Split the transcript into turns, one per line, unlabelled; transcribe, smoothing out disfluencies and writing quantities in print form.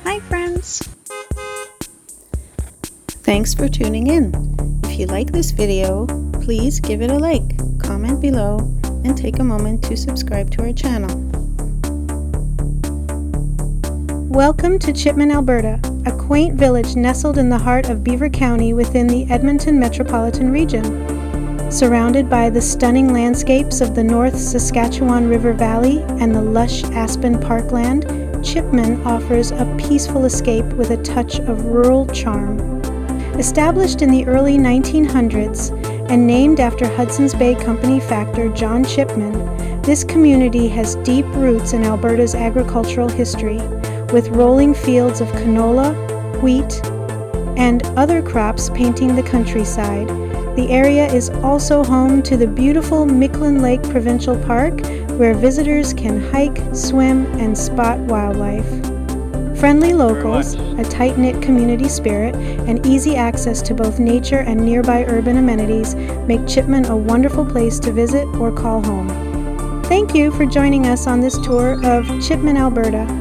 Hi friends! Thanks for tuning in. If you like this video, please give it a like, comment below, and take a moment to subscribe to our channel. Welcome to Chipman, Alberta, a quaint village nestled in the heart of Beaver County within the Edmonton metropolitan region. Surrounded by the stunning landscapes of the North Saskatchewan River Valley and the lush aspen parkland, Chipman offers a peaceful escape with a touch of rural charm. Established in the early 1900s and named after Hudson's Bay Company factor John Chipman, this community has deep roots in Alberta's agricultural history, with rolling fields of canola, wheat, and other crops painting the countryside. The area is also home to the beautiful Miquelon Lake Provincial Park, where visitors can hike, swim, and spot wildlife. Friendly locals, a tight-knit community spirit, and easy access to both nature and nearby urban amenities make Chipman a wonderful place to visit or call home. Thank you for joining us on this tour of Chipman, Alberta.